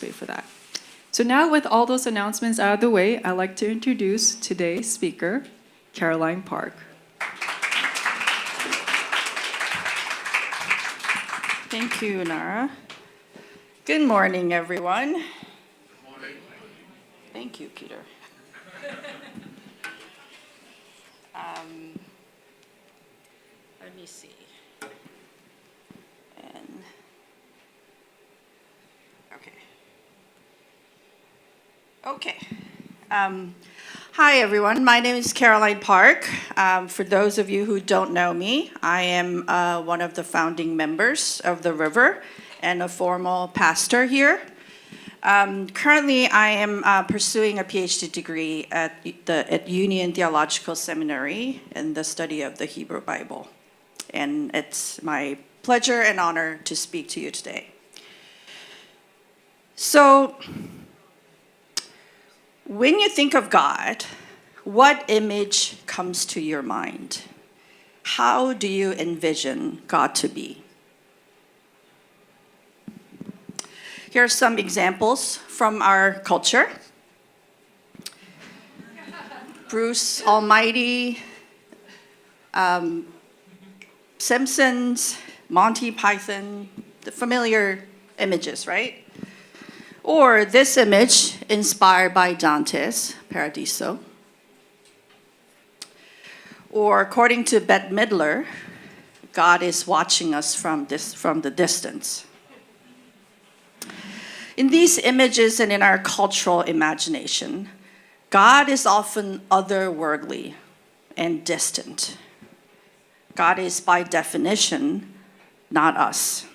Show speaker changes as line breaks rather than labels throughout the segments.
Wait for that. So now with all those announcements out of the way, I'd like to introduce today's speaker, Caroline Park.
Thank you, Nara. Good morning, everyone. Good morning. Thank you, Peter. Let me see. Okay. Hi, everyone. My name is Caroline Park. For those of you who don't know me, I am one of the founding members of the River and a formal pastor here. Currently, I am pursuing a PhD degree at Union Theological Seminary in the study of the Hebrew Bible. And it's my pleasure and honor to speak to you today. So, when you think of God, what image comes to your mind? How do you envision God to be? Here are some examples from our culture. Bruce Almighty, Simpsons, Monty Python, the familiar images, right? Or this image inspired by Dante's Paradiso. Or according to Bette Midler, God is watching us from the distance. In these images and in our cultural imagination, God is often otherworldly and distant. God is, by definition, not us.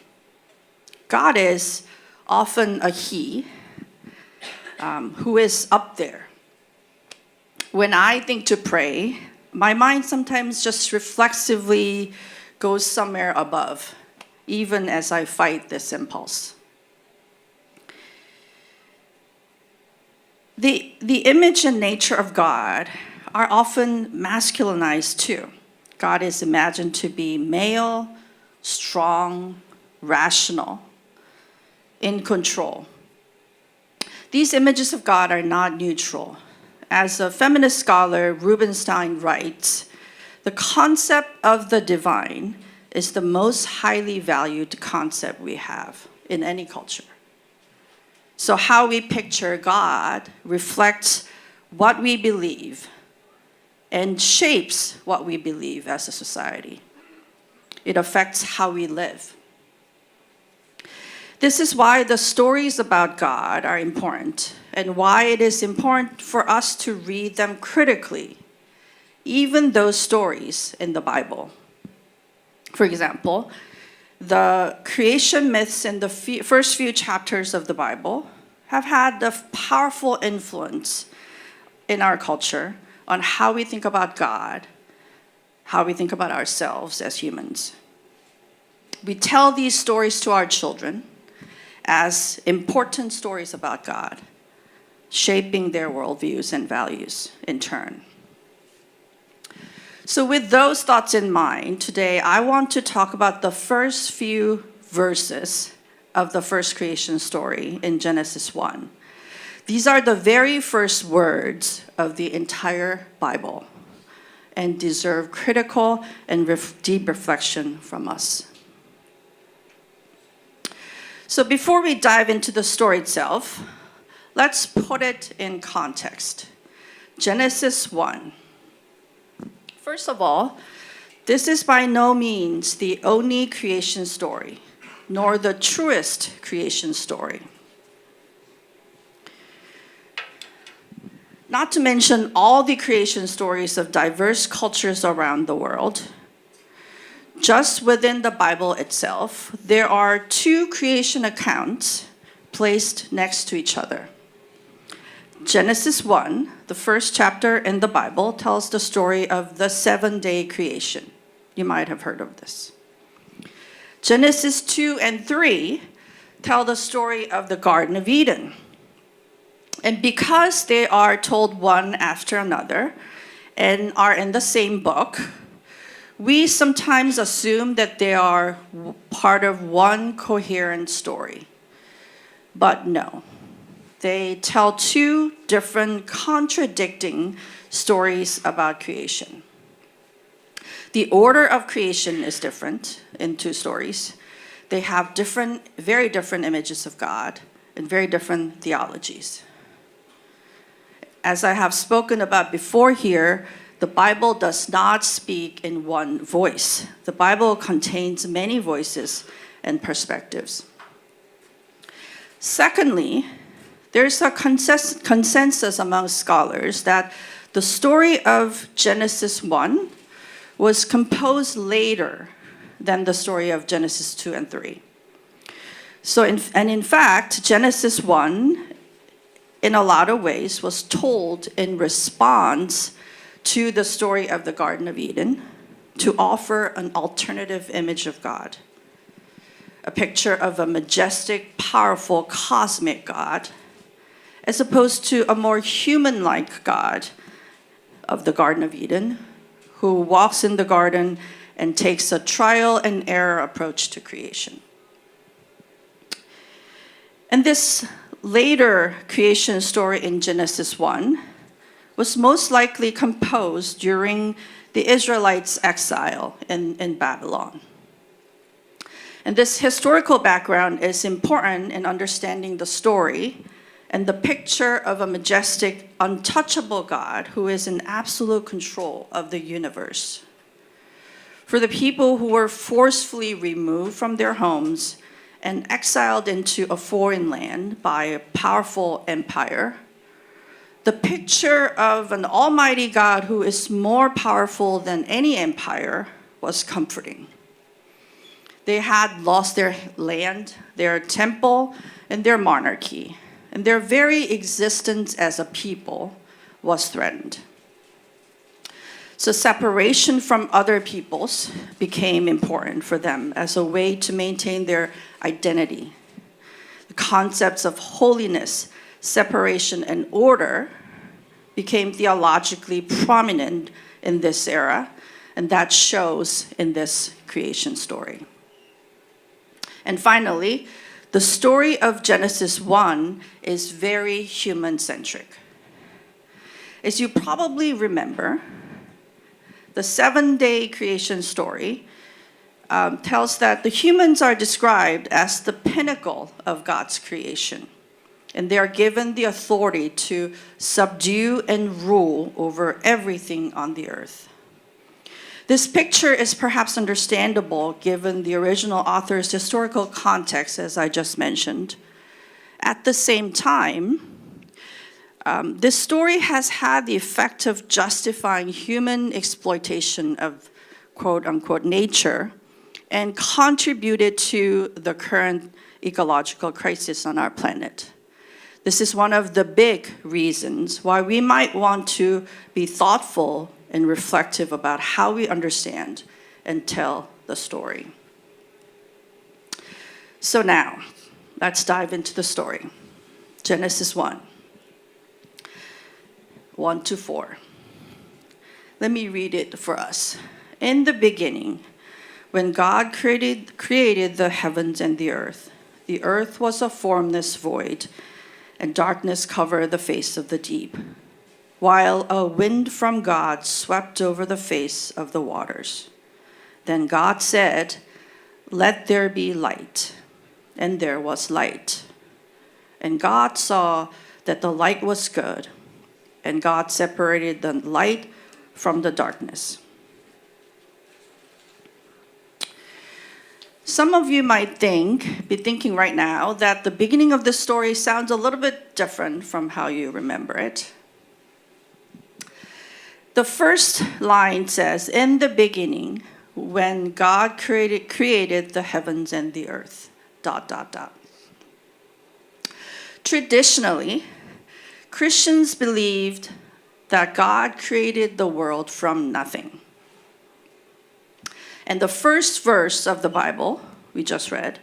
God is often a he who is up there. When I think to pray, my mind sometimes just reflexively goes somewhere above, even as I fight this impulse. The image and nature of God are often masculinized too. God is imagined to be male, strong, rational, in control. These images of God are not neutral. As a feminist scholar, Rubenstein writes, the concept of the divine is the most highly valued concept we have in any culture. So how we picture God reflects what we believe and shapes what we believe as a society. It affects how we live. This is why the stories about God are important and why it is important for us to read them critically, even those stories in the Bible. For example, the creation myths in the first few chapters of the Bible have had a powerful influence in our culture on how we think about God, how we think about ourselves as humans. We tell these stories to our children as important stories about God, shaping their worldviews and values in turn. So with those thoughts in mind, today I want to talk about the first few verses of the first creation story in Genesis 1. These are the very first words of the entire Bible and deserve critical and deep reflection from us. So before we dive into the story itself, let's put it in context. Genesis 1. First of all, this is by no means the only creation story, nor the truest creation story. Not to mention all the creation stories of diverse cultures around the world. Just within the Bible itself, there are two creation accounts placed next to each other. Genesis 1, the first chapter in the Bible, tells the story of the 7-day creation. You might have heard of this. Genesis 2 and 3 tell the story of the Garden of Eden. And because they are told one after another and are in the same book, we sometimes assume that they are part of one coherent story. But no, they tell two different contradicting stories about creation. The order of creation is different in two stories. They have very different images of God and very different theologies. As I have spoken about before here, the Bible does not speak in one voice. The Bible contains many voices and perspectives. Secondly, there's a consensus among scholars that the story of Genesis 1 was composed later than the story of Genesis 2 and 3. In fact, Genesis 1, in a lot of ways, was told in response to the story of the Garden of Eden to offer an alternative image of God. A picture of a majestic, powerful, cosmic God, as opposed to a more human-like God of the Garden of Eden, who walks in the garden and takes a trial and error approach to creation. And this later creation story in Genesis 1 was most likely composed during the Israelites' exile in Babylon. And this historical background is important in understanding the story and the picture of a majestic, untouchable God who is in absolute control of the universe. For the people who were forcefully removed from their homes and exiled into a foreign land by a powerful empire, the picture of an almighty God who is more powerful than any empire was comforting. They had lost their land, their temple, and their monarchy, and their very existence as a people was threatened. So separation from other peoples became important for them as a way to maintain their identity. The concepts of holiness, separation, and order became theologically prominent in this era, and that shows in this creation story. And finally, the story of Genesis 1 is very human-centric. As you probably remember, the 7-day creation story tells that the humans are described as the pinnacle of God's creation, and they are given the authority to subdue and rule over everything on the earth. This picture is perhaps understandable given the original author's historical context, as I just mentioned. At the same time, this story has had the effect of justifying human exploitation of quote-unquote nature and contributed to the current ecological crisis on our planet. This is one of the big reasons why we might want to be thoughtful and reflective about how we understand and tell the story. So now, let's dive into the story. Genesis 1, 1-4. Let me read it for us. In the beginning, when God created the heavens and the earth was a formless void, and darkness covered the face of the deep, while a wind from God swept over the face of the waters. Then God said, "Let there be light," and there was light. And God saw that the light was good, and God separated the light from the darkness. Some of you might be thinking right now that the beginning of this story sounds a little bit different from how you remember it. The first line says, "In the beginning, when God created the heavens and the earth, ... Traditionally, Christians believed that God created the world from nothing. And the first verse of the Bible, we just read,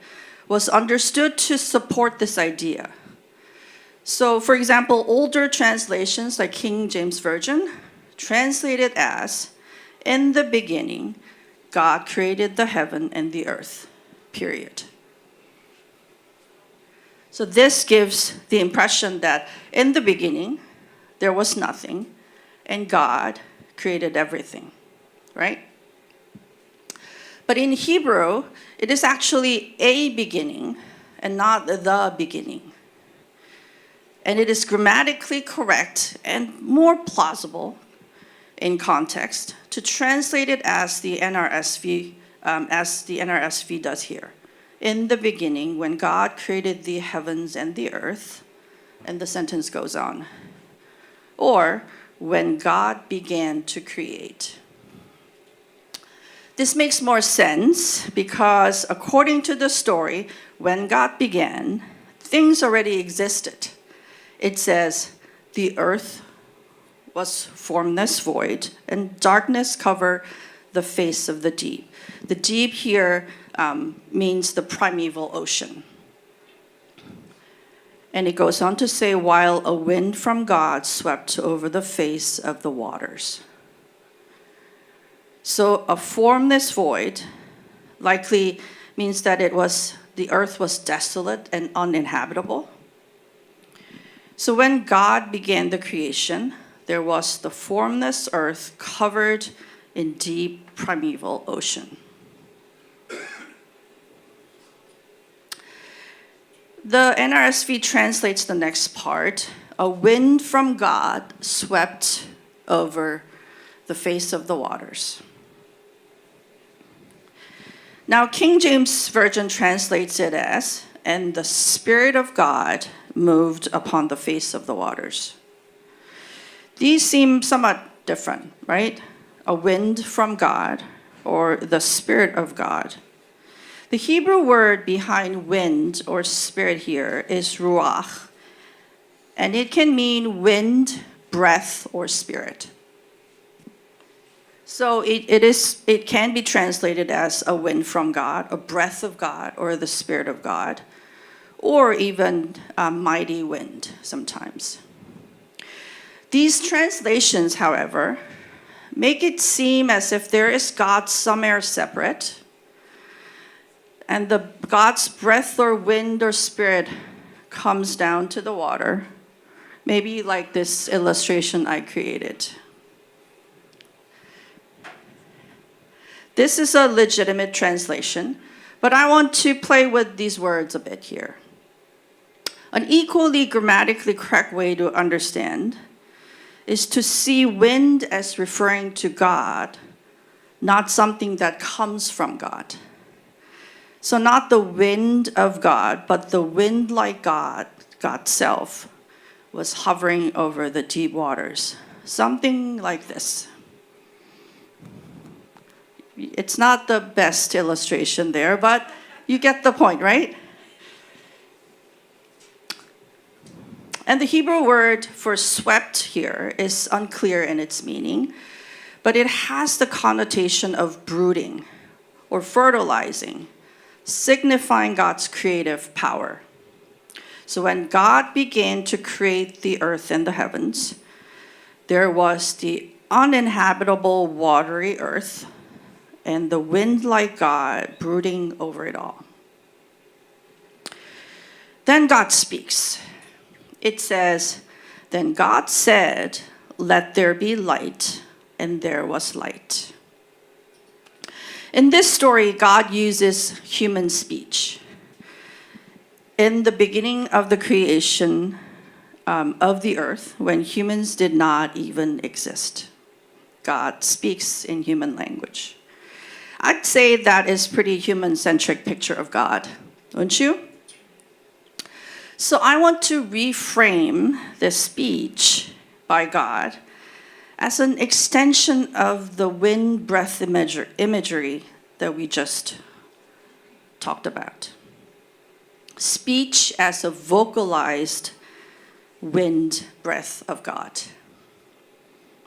was understood to support this idea. So, for example, older translations like King James Version translate it as, "In the beginning, God created the heaven and the earth, period." So this gives the impression that in the beginning, there was nothing, and God created everything, right? But in Hebrew, it is actually a beginning and not the beginning. And it is grammatically correct and more plausible in context to translate it as the NRSV does here. In the beginning, when God created the heavens and the earth, and the sentence goes on. Or, when God began to create. This makes more sense because according to the story, when God began, things already existed. It says, the earth was formless void, and darkness covered the face of the deep. The deep here means the primeval ocean. And it goes on to say, while a wind from God swept over the face of the waters. So a formless void likely means that the earth was desolate and uninhabitable. So when God began the creation, there was the formless earth covered in deep primeval ocean. The NRSV translates the next part. A wind from God swept over the face of the waters. Now, King James Version translates it as, and the Spirit of God moved upon the face of the waters. These seem somewhat different, right? A wind from God or the Spirit of God. The Hebrew word behind wind or spirit here is ruach, and it can mean wind, breath, or spirit. So it can be translated as a wind from God, a breath of God, or the Spirit of God, or even a mighty wind sometimes. These translations, however, make it seem as if there is God somewhere separate, and God's breath or wind or spirit comes down to the water, maybe like this illustration I created. This is a legitimate translation, but I want to play with these words a bit here. An equally grammatically correct way to understand is to see wind as referring to God, not something that comes from God. So not the wind of God, but the wind like God, God's self, was hovering over the deep waters. Something like this. It's not the best illustration there, but you get the point, right? And the Hebrew word for swept here is unclear in its meaning, but it has the connotation of brooding or fertilizing, signifying God's creative power. So when God began to create the earth and the heavens, there was the uninhabitable watery earth and the wind like God brooding over it all. Then God speaks. It says, then God said, let there be light, and there was light. In this story, God uses human speech. In the beginning of the creation of the earth, when humans did not even exist, God speaks in human language. I'd say that is pretty human-centric picture of God, don't you? So I want to reframe this speech by God as an extension of the wind breath imagery that we just talked about. Speech as a vocalized wind breath of God.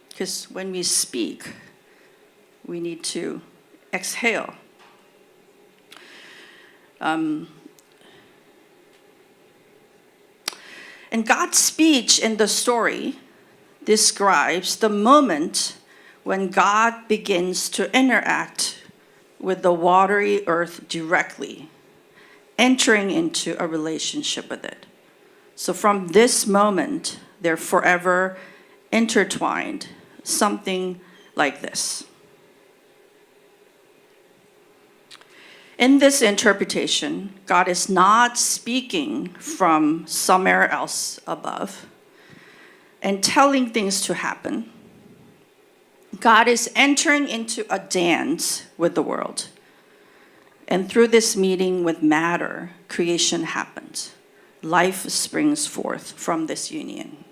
Because when we speak, we need to exhale. And God's speech in the story describes the moment when God begins to interact with the watery earth directly entering into a relationship with it. So from this moment, they're forever intertwined, something like this. In this interpretation, God is not speaking from somewhere else above and telling things to happen. God is entering into a dance with the world. And through this meeting with matter, creation happens. Life springs forth from this union.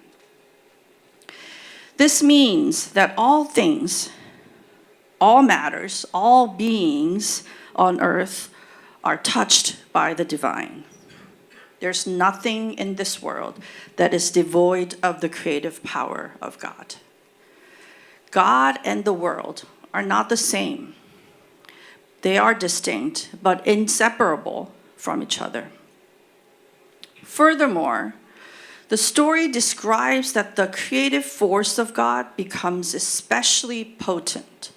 This means that all things, all matters, all beings on earth are touched by the divine. There's nothing in this world that is devoid of the creative power of God. God and the world are not the same. They are distinct, but inseparable from each other. Furthermore, the story describes that the creative force of God becomes especially potent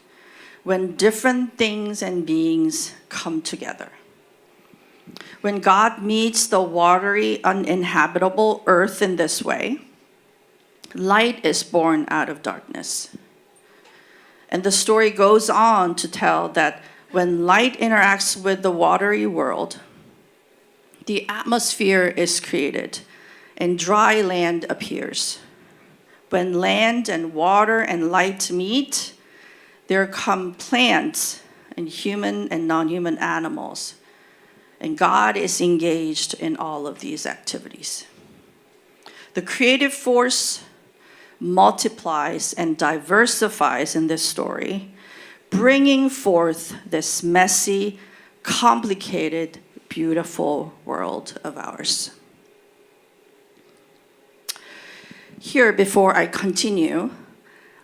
when different things and beings come together. When God meets the watery, uninhabitable earth in this way, light is born out of darkness. And the story goes on to tell that when light interacts with the watery world, the atmosphere is created and dry land appears. When land and water and light meet, there come plants and human and non-human animals. And God is engaged in all of these activities. The creative force multiplies and diversifies in this story, bringing forth this messy, complicated, beautiful world of ours. Here, before I continue,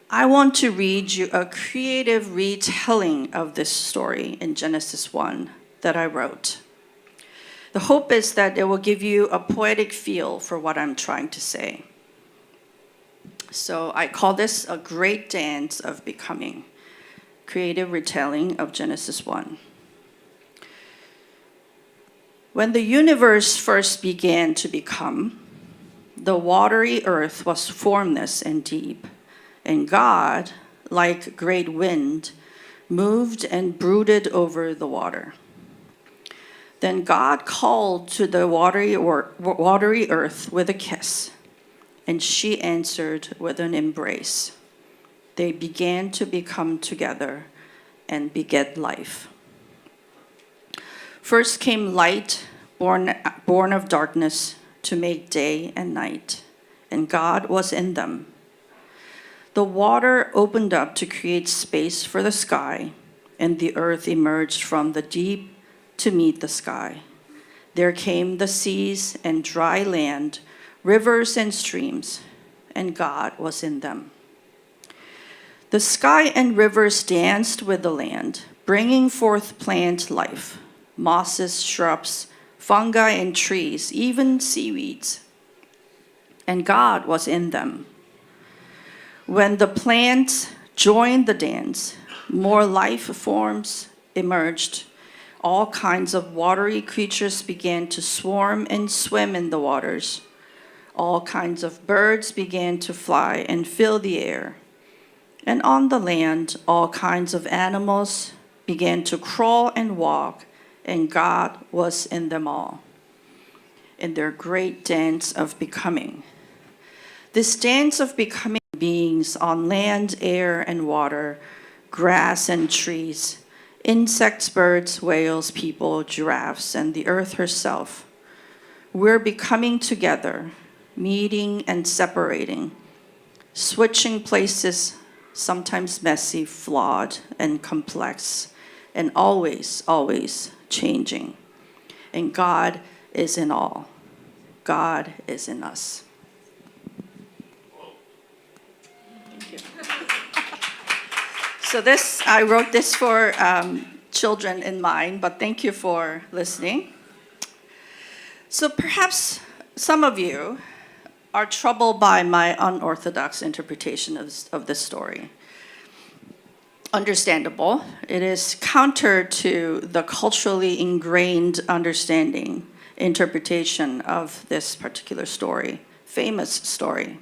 I want to read you a creative retelling of this story in Genesis 1 that I wrote. The hope is that it will give you a poetic feel for what I'm trying to say. So I call this a great dance of becoming, creative retelling of Genesis 1. When the universe first began to become, the watery earth was formless and deep, and God, like great wind, moved and brooded over the water. Then God called to the watery earth with a kiss, and she answered with an embrace. They began to become together and beget life. First came light, born of darkness, to make day and night, and God was in them. The water opened up to create space for the sky, and the earth emerged from the deep to meet the sky. There came the seas and dry land, rivers and streams, and God was in them. The sky and rivers danced with the land, bringing forth plant life, mosses, shrubs, fungi, and trees, even seaweeds. And God was in them. When the plants joined the dance, more life forms emerged. All kinds of watery creatures began to swarm and swim in the waters. All kinds of birds began to fly and fill the air. And on the land, all kinds of animals began to crawl and walk, and God was in them all, in their great dance of becoming. This dance of becoming beings on land, air, and water, grass and trees, insects, birds, whales, people, giraffes, and the earth herself. We're becoming together, meeting and separating, switching places, sometimes messy, flawed, and complex, and always, always changing. And God is in all. God is in us. Thank you. So I wrote this for children in mind, but thank you for listening. So perhaps some of you are troubled by my unorthodox interpretation of this story. understandable. It is counter to the culturally ingrained understanding, interpretation of this particular story, famous story.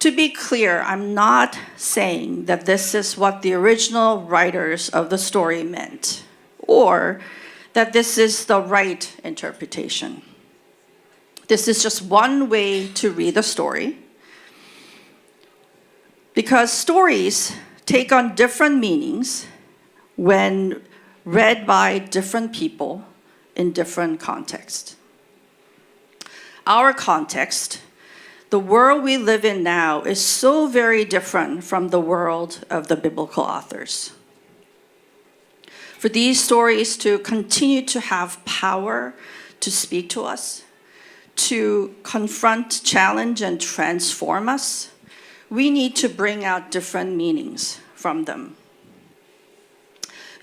To be clear, I'm not saying that this is what the original writers of the story meant, or that this is the right interpretation. This is just one way to read the story, because stories take on different meanings when read by different people in different contexts. Our context, the world we live in now, is so very different from the world of the biblical authors. For these stories to continue to have power to speak to us, to confront, challenge, and transform us, we need to bring out different meanings from them.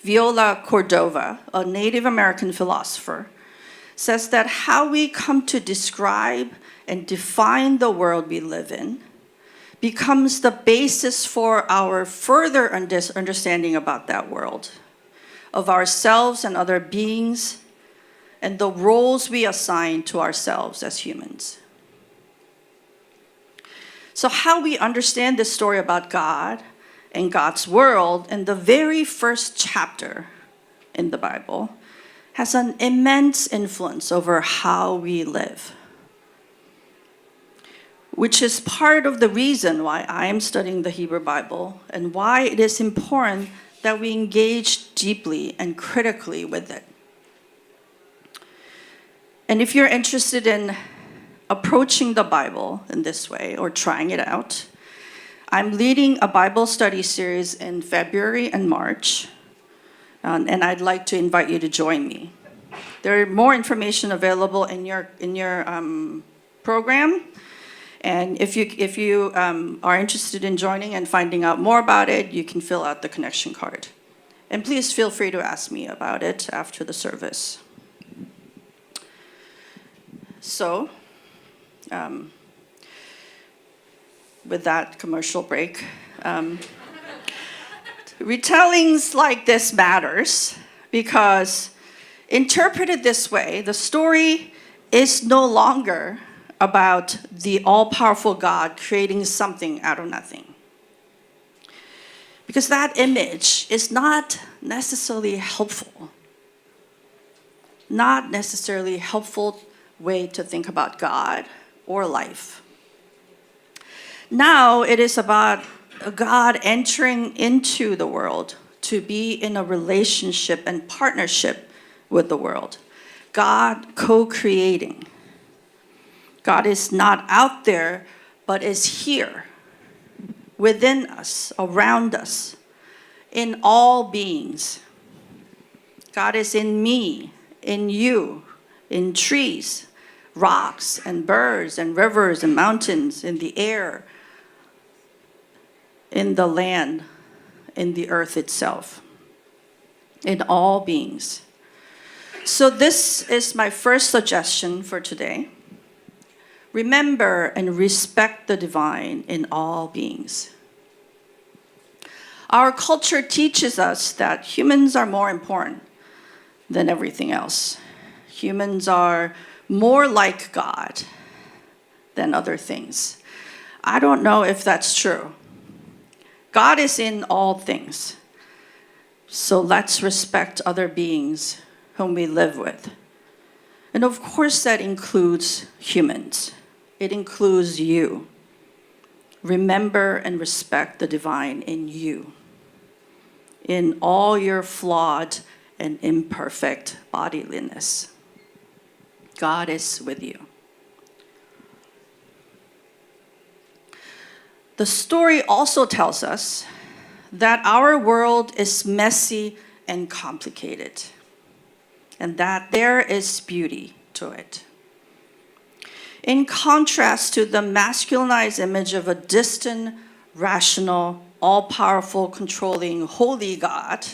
Viola Cordova, a Native American philosopher, says that how we come to describe and define the world we live in becomes the basis for our further understanding about that world, of ourselves and other beings, and the roles we assign to ourselves as humans. So how we understand this story about God and God's world in the very first chapter in the Bible has an immense influence over how we live, which is part of the reason why I am studying the Hebrew Bible and why it is important that we engage deeply and critically with it. And if you're interested in approaching the Bible in this way or trying it out, I'm leading a Bible study series in February and March, and I'd like to invite you to join me. There are more information available in your program, and if you are interested in joining and finding out more about it, you can fill out the connection card. And please feel free to ask me about it after the service. So, with that commercial break, retellings like this matters because interpreted this way, the story is no longer about the all-powerful God creating something out of nothing. Because that image is not necessarily helpful. Not necessarily helpful way to think about God or life. Now it is about God entering into the world to be in a relationship and partnership with the world. God co-creating. God is not out there, but is here, within us, around us, in all beings. God is in me, in you, in trees, rocks and birds and rivers and mountains, in the air, in the land, in the earth itself, in all beings. So this is my first suggestion for today. Remember and respect the divine in all beings. Our culture teaches us that humans are more important than everything else. Humans are more like God than other things. I don't know if that's true. God is in all things. So let's respect other beings whom we live with. And of course that includes humans. It includes you. Remember and respect the divine in you, in all your flawed and imperfect bodiliness. God is with you. The story also tells us that our world is messy and complicated, and that there is beauty to it. In contrast to the masculinized image of a distant, rational, all-powerful, controlling, holy God,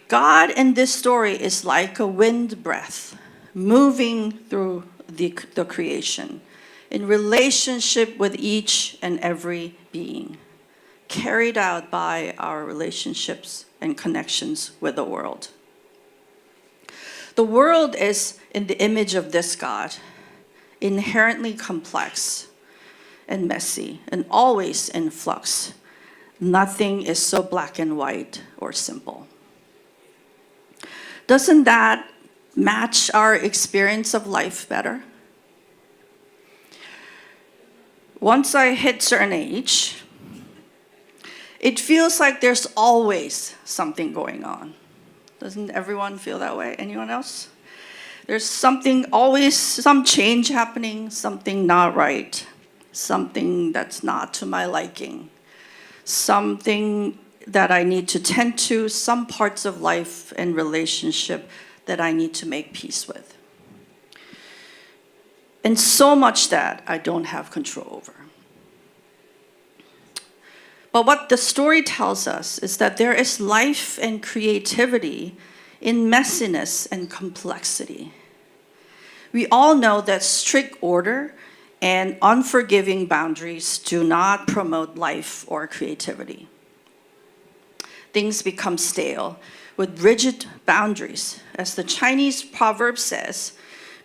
God in this story is like a wind breath moving through the creation in relationship with each and every being, carried out by our relationships and connections with the world. The world is in the image of this God, inherently complex and messy and always in flux. Nothing is so black and white or simple. Doesn't that match our experience of life better? Once I hit certain age, it feels like there's always something going on. Doesn't everyone feel that way? Anyone else? There's something, always some change happening, something not right, something that's not to my liking, something that I need to tend to, some parts of life and relationship that I need to make peace with. And so much that I don't have control over. But what the story tells us is that there is life and creativity in messiness and complexity. We all know that strict order and unforgiving boundaries do not promote life or creativity. Things become stale with rigid boundaries. As the Chinese proverb says,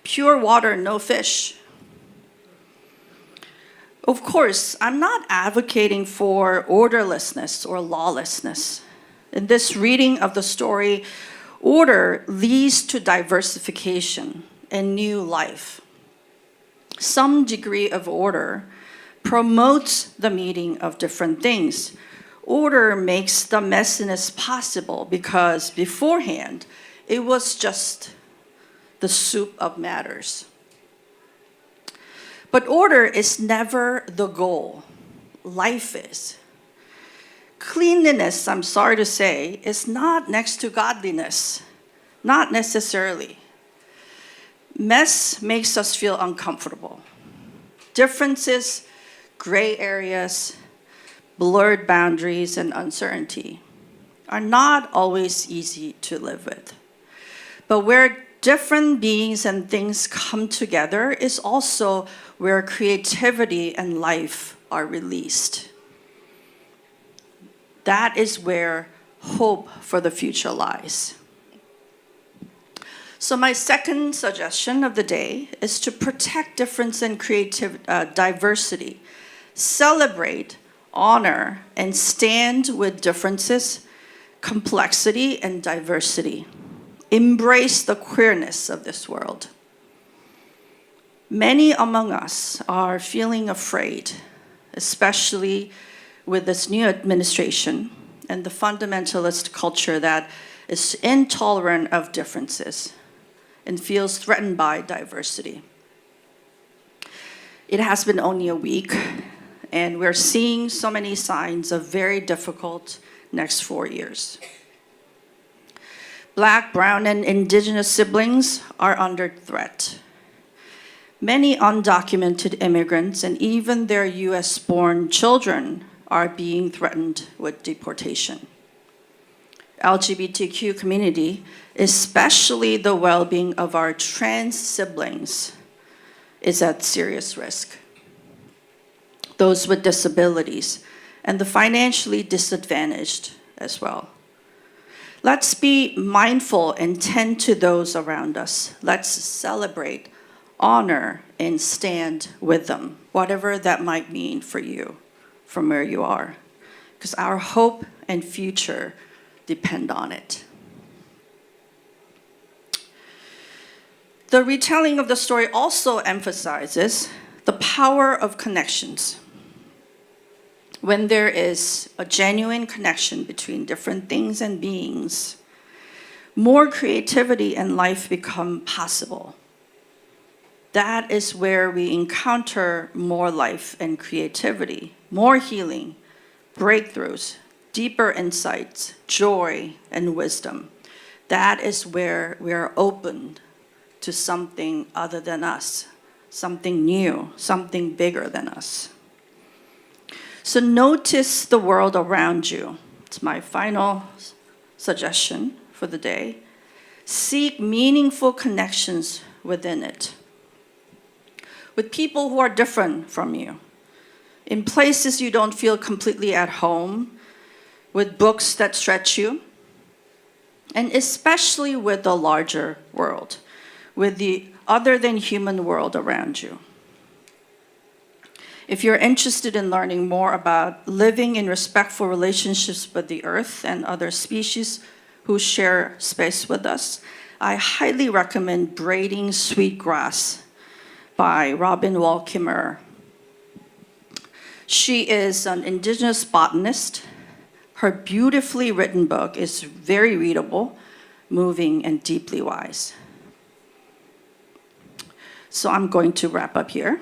pure water, no fish. Of course, I'm not advocating for orderlessness or lawlessness. In this reading of the story, order leads to diversification and new life. Some degree of order promotes the meeting of different things. Order makes the messiness possible because beforehand, it was just the soup of matters. But order is never the goal. Life is. Cleanliness, I'm sorry to say, is not next to godliness. Not necessarily. Mess makes us feel uncomfortable. Differences, gray areas, blurred boundaries, and uncertainty are not always easy to live with. But where different beings and things come together is also where creativity and life are released. That is where hope for the future lies. So my second suggestion of the day is to protect difference and diversity, celebrate, honor, and stand with differences, complexity, and diversity. Embrace the queerness of this world. Many among us are feeling afraid, especially with this new administration and the fundamentalist culture that is intolerant of differences and feels threatened by diversity. It has been only a week, and we're seeing so many signs of very difficult next 4 years. Black, brown, and indigenous siblings are under threat. Many undocumented immigrants and even their US-born children are being threatened with deportation. LGBTQ community, especially the well-being of our trans siblings, is at serious risk. Those with disabilities and the financially disadvantaged as well. Let's be mindful and tend to those around us. Let's celebrate, honor, and stand with them, whatever that might mean for you from where you are, because our hope and future depend on it. The retelling of the story also emphasizes the power of connections. When there is a genuine connection between different things and beings, more creativity and life become possible. That is where we encounter more life and creativity, more healing, breakthroughs, deeper insights, joy, and wisdom. That is where we are open to something other than us, something new, something bigger than us. So notice the world around you. It's my final suggestion for the day. Seek meaningful connections within it, with people who are different from you, in places you don't feel completely at home, with books that stretch you, and especially with the larger world, with the other than human world around you. If you're interested in learning more about living in respectful relationships with the earth and other species who share space with us, I highly recommend Braiding Sweetgrass by Robin Wall Kimmerer. She is an indigenous botanist. Her beautifully written book is very readable, moving, and deeply wise. So I'm going to wrap up here.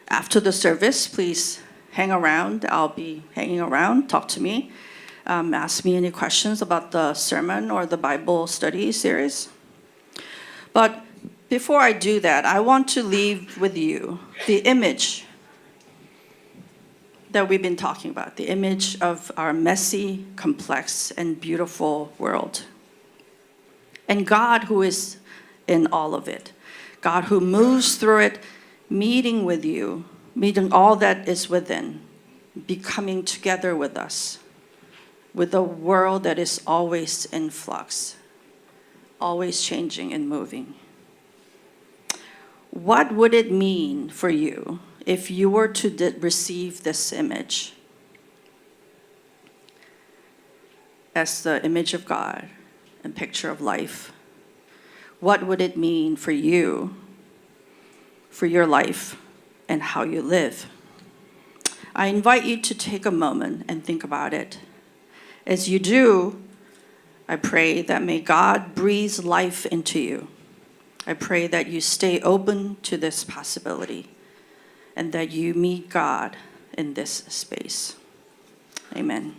After the service, please hang around. I'll be hanging around. Talk to me. Ask me any questions about the sermon or the Bible study series. But before I do that, I want to leave with you the image that we've been talking about, the image of our messy, complex, and beautiful world. And God who is in all of it. God who moves through it, meeting with you, meeting all that is within, becoming together with us, with a world that is always in flux, always changing and moving. What would it mean for you if you were to receive this image as the image of God and picture of life? What would it mean for you, for your life, and how you live? I invite you to take a moment and think about it. As you do, I pray that may God breathe life into you. I pray that you stay open to this possibility and that you meet God in this space. Amen.